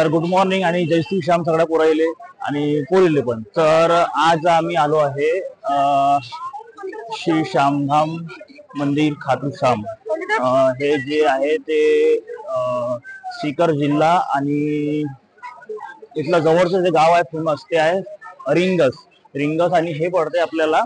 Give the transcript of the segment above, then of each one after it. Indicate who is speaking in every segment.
Speaker 1: तर good morning आणि जय श्री श्याम सगळ्या पोरायले आणि पोरीले पण। तर आज आम्ही आलो आहे श्री श्यामधाम मंदिर खाटू श्याम। हे जे आहे ते सीकर जिल्हा आणि इथलं जवळचं जे गाव आहे फेमस ते आहे रिंगस आणि हे पडते आपल्याला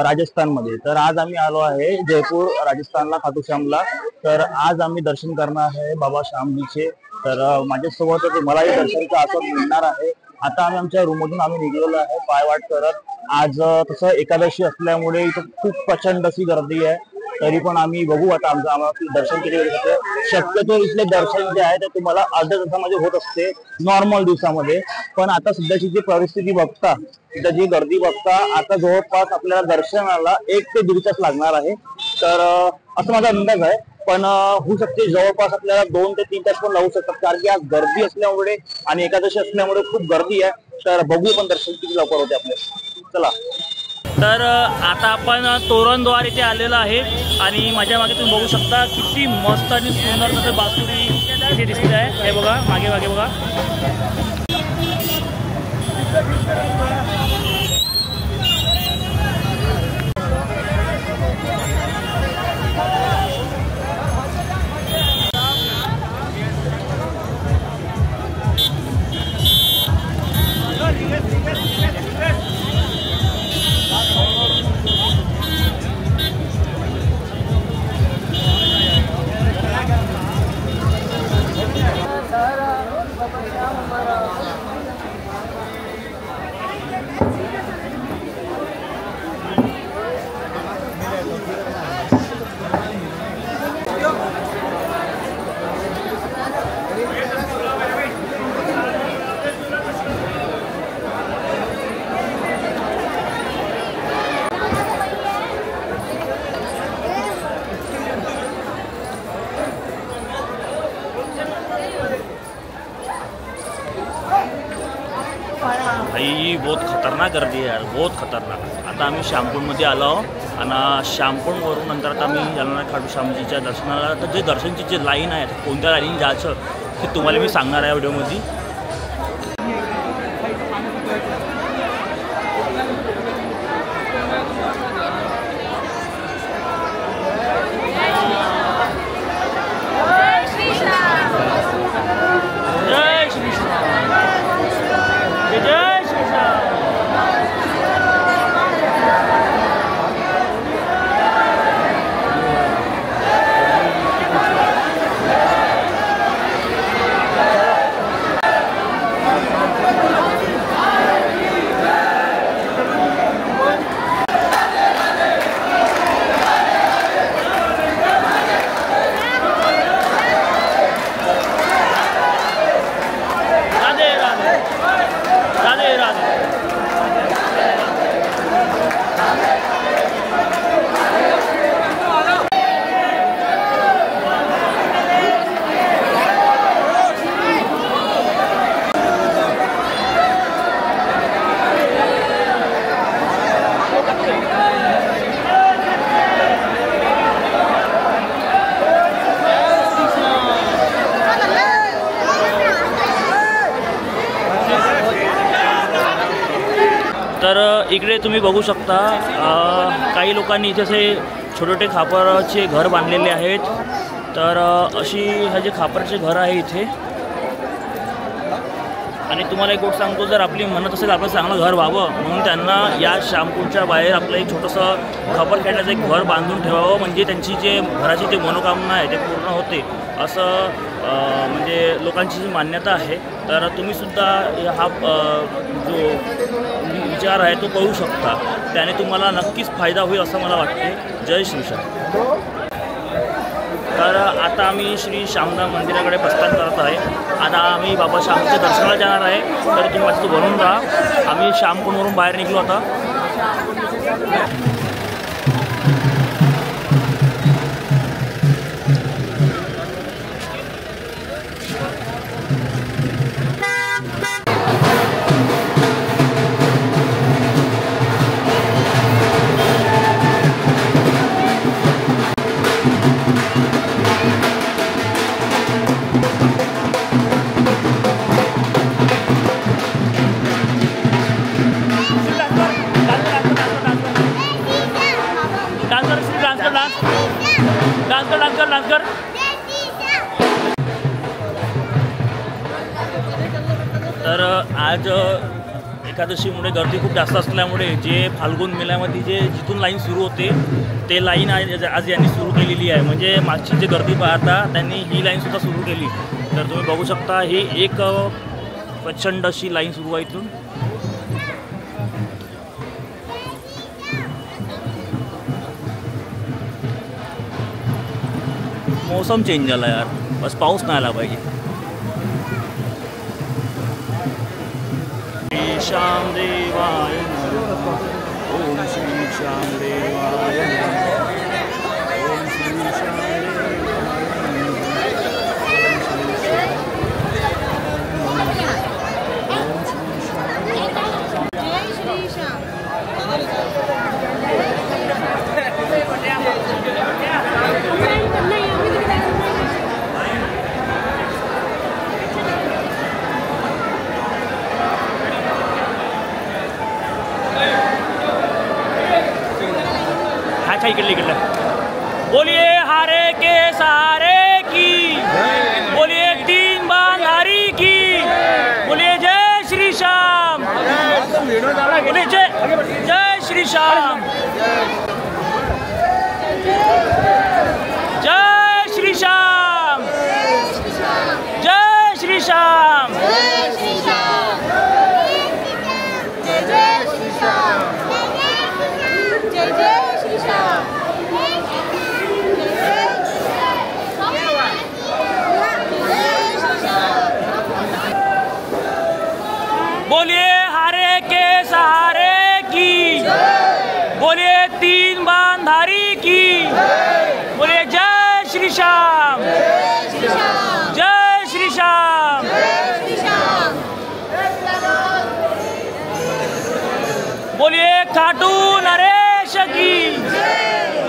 Speaker 1: राजस्थान मध्ये। तर आज आम्ही आलो आहे जयपूर राजस्थानला खाटू श्यामला। तर आज आम्ही दर्शन करणार आहे बाबा श्यामजीचे। तर माझ्यासोबत तुम्हालाही दर्शनाचा आस्वाद मिळणार आहे। आता आम्ही आमच्या रूम मधून निघलेलो आहे पायवाट करत। आज तसं एकादशी असल्यामुळे इथं खूप प्रचंड अशी गर्दी आहे, तरी पण आम्ही बघू आता आम्हाला दर्शन किती वेळ होते। शक्यतो इथले दर्शन जे आहे ते तुम्हाला अर्ध्या तासामध्ये होत असते नॉर्मल दिवसामध्ये, पण आता सध्याची जी परिस्थिती बघता, इथं जी गर्दी बघता, आता जवळपास आपल्याला दर्शनाला 1 ते 1.5 तास लागणार आहे। तर असं माझा अंदाज आहे, पण होऊ शकते जवळपास आपल्याला 2 ते 3 तास पण लागू शकतात, कारण की आज गर्दी असल्यामुळे आणि एकादशी असल्यामुळे खूप गर्दी आहे। तर बघू पण दर्शन किती लवकर होते आपले। चला,
Speaker 2: तर आता आपण तोरणद्वार इथे आलेलो आहे आणि माझ्या मागे तुम्ही बघू शकता किती मस्त आणि सुंदर तसे बासुरी इथे दिसते आहे। हे बघा मागे मागे बघा। भाई बहुत खतरनाक गर्दी आहे यार, बहुत खतरनाक। आता आम्ही श्यामकुंडमध्ये आलो आणि श्यामकुंडवरून नंतर आता आम्ही जाणार खाटू श्यामजीच्या दर्शनाला। तर जे दर्शनची जे लाईन आहे, कोणत्या लाईन जायचं ते तुम्हाला मी सांगणार आहे व्हिडिओमध्ये। तर इकडे तुम्ही बघू शकता काही लोकांनी इथे असे छोटे छोटे खापराचे घर बांधलेले आहेत। तर अशी हे जे खापराचे घर आहे इथे। आणि तुम्हाला एक गोष्ट सांगतो, जर आपली म्हणत असेल आपलं चांगलं घर व्हावं म्हणून त्यांना या श्यामकुंडच्या बाहेर आपलं एक छोटंसं खापर खेळण्याचं एक घर बांधून ठेवावं, म्हणजे त्यांची जे घराची जे मनोकामना आहे ते पूर्ण होते असं म्हणजे लोकांची जी मान्यता आहे। तर तुम्हीसुद्धा हा जो विचार आहे तो करू शकता, त्याने तुम्हाला नक्कीच फायदा होईल असं मला वाटते। जय श्री श्याम। तर आता आम्ही श्री श्यामधाम मंदिराकडे प्रस्थान करत आहे। आता आम्ही बाबा श्यामच्या दर्शनाला जाणार आहे। तर तुम्ही माझं बनवून राहा। आम्ही श्यामकुंडवरून बाहेर निघलो आता। डान्स कर. तर आज एकादशीमुळे गर्दी खूप जास्त असल्यामुळे जे फाल्गुन मेळ्यामध्ये जिथून लाईन सुरू होते ते लाईन आज यांनी सुरू केलेली आहे. म्हणजे मागची जी गर्दी पाहता त्यांनी ही लाईनसुद्धा सुरू केली. तर तुम्ही बघू शकता ही एक प्रचंड अशी लाईन सुरू आहे इथून. मौसम चेंज झाला यार, बस पाऊस नाही आला पाहिजे. श्याम देवाय ओम श्री श्याम देवाय ओम श्री श्याम इकडे बोलिए हारे के सहारे की, बोलिए तीन बांधारी की, बोलिए जय श्री श्याम, बोलिए जय श्री श्याम, जय श्री श्याम, जय श्री श्याम, बोलिए हारे के सहारे की, बोलिए तीन बांधारी की, बोलिए जय श्री श्याम, जय श्री श्याम, बोलिए खाटू नरेश की,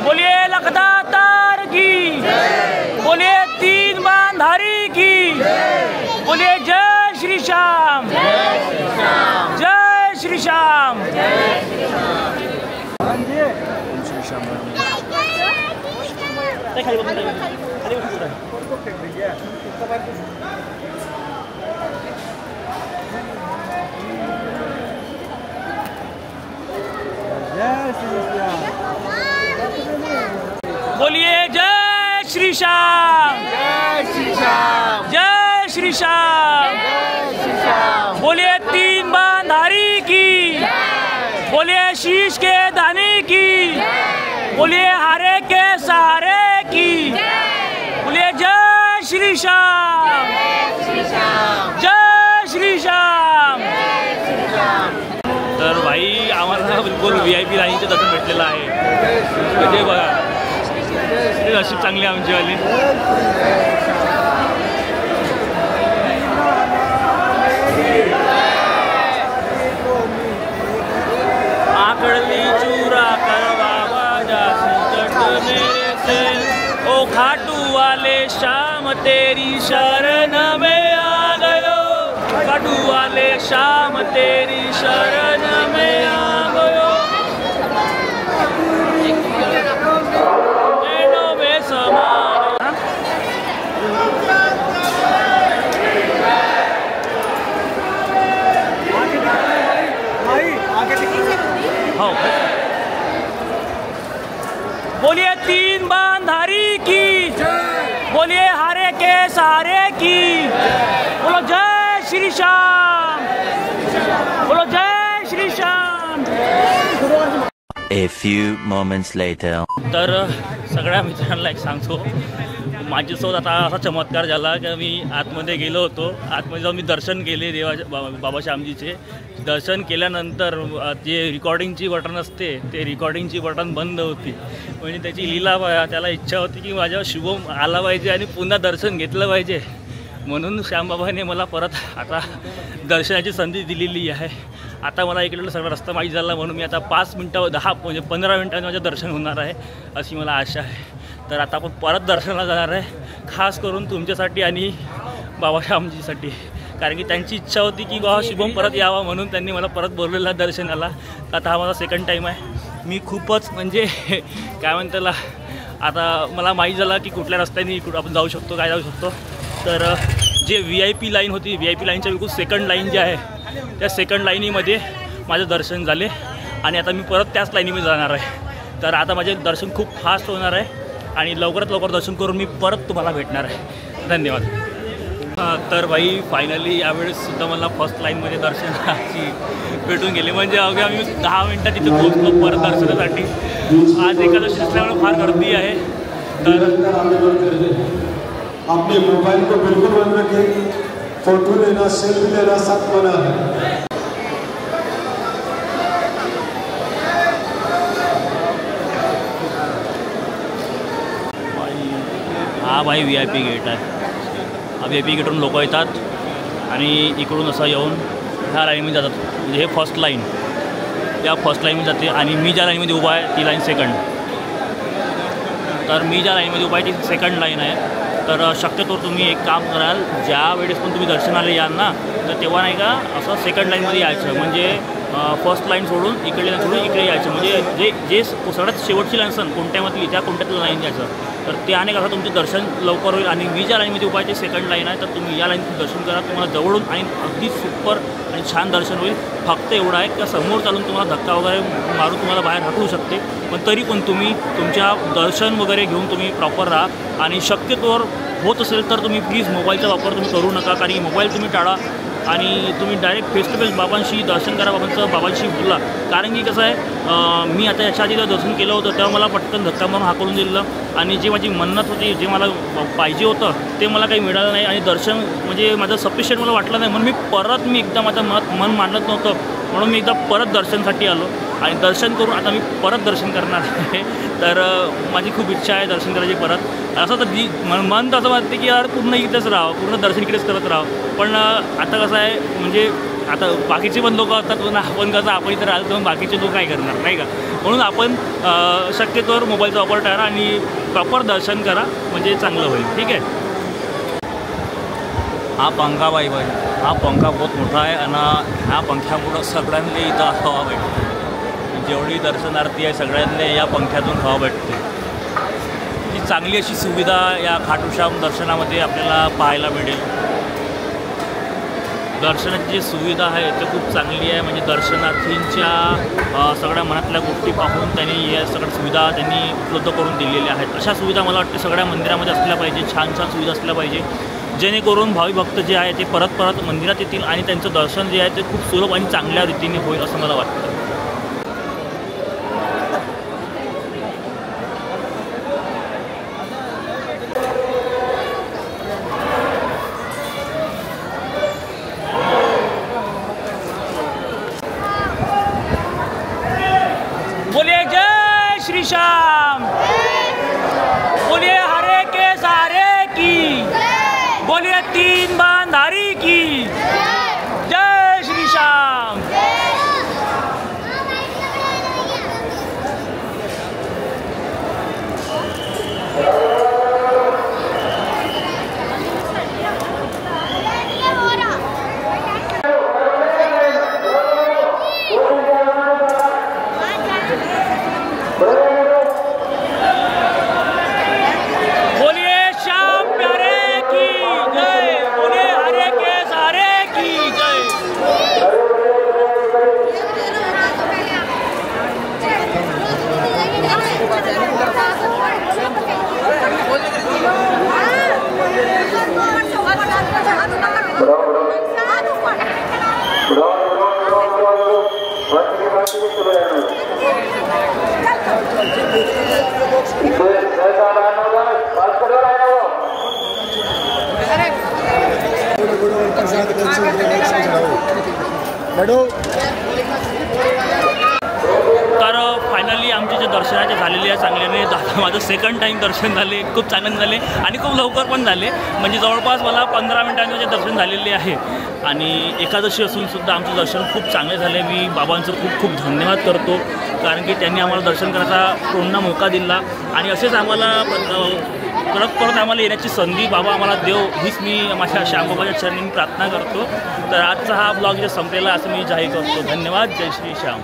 Speaker 2: बोलिए लखदातार की, बोलिए तीन बांधारी की, बोलिए जय श्री श्याम, जय श्री श्याम. बोलिए जय श्री श्याम, जय श्री श्याम, बोलिए तीन बांधारी की, बोलिए शीश के दाने की, बोलिए हारे के सहारे की, बोलिए जय श्री श्याम, जय श्री श्याम. तर भाई आम्हाला बिलकुल VIP लाईनचं दर्शन भेटलेलं आहे. म्हणजे बघा नशीब चांगली आमची वाली. आकड़ली चूरा करवावा जासी जट मेरे से, ओ खाटू वाले शाम तेरी शरण में आ गयो, खाटू वाले शाम तेरी शरण में आ गयो, नैनों में समा. बोलिए तीन बांधारी की, बोलिए हारे के सहारे की, बोलो जय श्री श्याम, बोलो जय Shri Shyam.
Speaker 3: A few moments later.
Speaker 2: तर सगळ्या मित्रांना एक सांगतो, माझ्यासोबत आता असा चमत्कार झाला की मी आतमध्ये गेलो होतो. आतमध्ये जाऊन मी दर्शन केले देवाच्या बाबा श्यामजीचे. दर्शन केल्यानंतर जे रिकॉर्डिंगची बटन असते ते रिकॉर्डिंगची बटन बंद होती. म्हणजे त्याची लीला त्याला इच्छा होती की माझ्या शुभम आला पाहिजे आणि पुन्हा दर्शन घेतलं पाहिजे. म्हणून श्यामबाबाने मला परत आता दर्शनाची संधी दिलेली आहे. आता मला इकडलं सगळा रस्ता माहीत झाला म्हणून मी आता 5 मिनटं 10 म्हणजे 15 मिनटांनी माझं दर्शन होणार आहे अशी मला आशा आहे. तर आता आपण परत दर्शनाला जाणार आहे, खास करून तुमच्यासाठी आणि बाबा श्यामजीसाठी. कारण की त्यांची इच्छा होती की बाबा शुभम परत यावा म्हणून त्यांनी मला परत बोलवलेला दर्शनाला. आता हा माझा सेकंड टाईम आहे. मी खूपच म्हणजे काय म्हणताला आता मला माहीत झालं की कुठल्या रस्त्याने आपण जाऊ शकतो, काय जाऊ शकतो. तर जे VIP लाईन होती, VIP लाईनच्या बिलकुल सेकंड लाईन जी आहे त्या सेकंड लाईनीमध्ये माझं दर्शन झाले आणि आता मी परत त्याच लाईनीमध्ये जाणार आहे. तर आता माझे दर्शन खूप फास्ट होणार आहे आणि लवकरात लवकर दर्शन करून मी परत तुम्हाला भेटणार आहे. धन्यवाद. तर भाई फायनली यावेळेससुद्धा मला फर्स्ट लाईनमध्ये दर्शनाची भेटून गेले. म्हणजे अवघ्या आम्ही 10 मिनटात तिथे पोहोचलो परत दर्शनासाठी. आज एकादशी असल्यामुळे फार गर्दी आहे. तर
Speaker 4: अपने मोबाइल को बिल्कुल बंद रखें, फोटो लेना, सेल्फी लेना सब मना है.
Speaker 2: हा भाई VIP गेट आहे. हा VIP गेटवरून लोक येतात आणि इकडून असं येऊन ह्या लाईनमध्ये जातात. म्हणजे हे फर्स्ट लाईन, त्या फर्स्ट लाईनमध्ये जाते आणि मी ज्या लाईनमध्ये उभा आहे ती लाईन सेकंड. तर मी ज्या लाईनमध्ये उभा आहे ती सेकंड लाईन आहे. तर शक्यतो तुम्ही एक काम कराल, ज्या वेळेस पण तुम्ही दर्शनाला याल ना तर तेव्हा नाही का असं सेकंड लाईनमध्ये यायचं. म्हणजे फर्स्ट लाईन सोडून इकडे सोडून इकडे यायचं. म्हणजे जे सगळ्यात शेवटची लाईन असेल कोणत्यामधली त्या कोणत्यातलं लाईन यायचं. तर त्याने कसं तुमचं दर्शन लवकर होईल. आणि मी ज्या लाईनमध्ये उभा आहे ते सेकंड लाईन आहे. तर तुम्ही या लाईनचं दर्शन करा, तुम्हाला जवळून आणि अगदी सुपर आणि छान दर्शन होईल. फक्त एवढं आहे की समोर चालून तुम्हाला धक्का वगैरे मारून तुम्हाला बाहेर हटवू शकते. पण तरी पण तुम्ही तुमच्या दर्शन वगैरे घेऊन तुम्ही प्रॉपर राहा. आणि शक्यतोवर होत असेल तर तुम्ही प्लीज मोबाईलचा वापर तुम्ही करू नका, कारण की मोबाईल तुम्ही टाळा आणि तुम्ही डायरेक्ट फेस टू फेस बाबांशी दर्शन करा, बाबांशी बोला. कारण की कसं आहे, मी आता याच्या आधी दर्शन केलं होतं तेव्हा मला पटकन धक्का मारून हाकलून दिलं आणि जी माझी मन्नत होती, जे मला पाहिजे होतं ते मला काही मिळालं नाही आणि दर्शन म्हणजे माझं सफिशियंट मला वाटलं नाही. म्हणून मी एकदा माझं मन मांडत नव्हतं, म्हणून मी एकदा परत दर्शनसाठी आलो आणि दर्शन करून आता मी परत दर्शन करणार आहे. तर माझी खूप इच्छा आहे दर्शन करायची परत. असं तर मन तर असं वाटते की यार पूर्ण इथेच राहावं, पूर्ण दर्शन इकडेच करत राहावं. पण आता कसं आहे, म्हणजे आता बाकीचे पण लोक असतात पण आपण कसं आपण इथं राहिलं तर बाकीचे लोक काय करणार नाही का. म्हणून आपण शक्यतोवर मोबाईलचा वापर टाळा आणि प्रॉपर दर्शन करा, म्हणजे चांगलं होईल. ठीक आहे. हा पंखा बाई हा पंखा बहुत मोठा आहे आणि ह्या पंख्यामुळं सगळ्यांनी इथं हवा भेटते. जेवढी दर्शनार्थी आहे सगळ्यांनी या पंख्यातून हवा भेटते. ही चांगली अशी सुविधा या खाटूश्याम दर्शनामध्ये आपल्याला पाहायला मिळेल. दर्शनाची जी सुविधा आहे ते खूप चांगली आहे. म्हणजे दर्शनार्थींच्या सगळ्या मनातल्या गोष्टी पाहून त्यांनी या सगळ्या सुविधा त्यांनी उपलब्ध करून दिलेल्या आहेत. अशा सुविधा मला वाटते सगळ्या मंदिरामध्ये असल्या पाहिजे. छान छान सुविधा असल्या पाहिजे, जेणेकरून भाविक भक्त जे आहे ते परत परत मंदिरात येतील आणि त्यांचं दर्शन जे आहे ते खूप सुलभ आणि चांगल्या रीतीने होईल असं मला वाटतं. बोलिए जय श्री श्याम, बोलिए हरे के सहारे की, बोलिए तीन बांधारी की जय श्री श्याम. तर फायनली आमचे जे दर्शनाचे झालेले आहे चांगल्याने. दादा माझं सेकंड टाईम दर्शन झाले, खूप चांगलं झाले आणि खूप लवकर पण झाले. म्हणजे जवळपास मला 15 मिनिटांचे दर्शन झालेले आहे आणि एकादशी असूनसुद्धा आमचं दर्शन खूप चांगले झाले. मी बाबांचं खूप खूप धन्यवाद करतो, कारण की त्यांनी आम्हाला दर्शन करायचा पूर्ण मोका दिला आणि असेच आम्हाला परत आम्हाला येण्याची संधी बाबा आम्हाला देव, हीच मी माझ्या श्यामबाबाच्या चरणी प्रार्थना करतो. तर आजचा हा ब्लॉग जे संपलेला असं मी जाहीर करतो. धन्यवाद. जय श्री श्याम.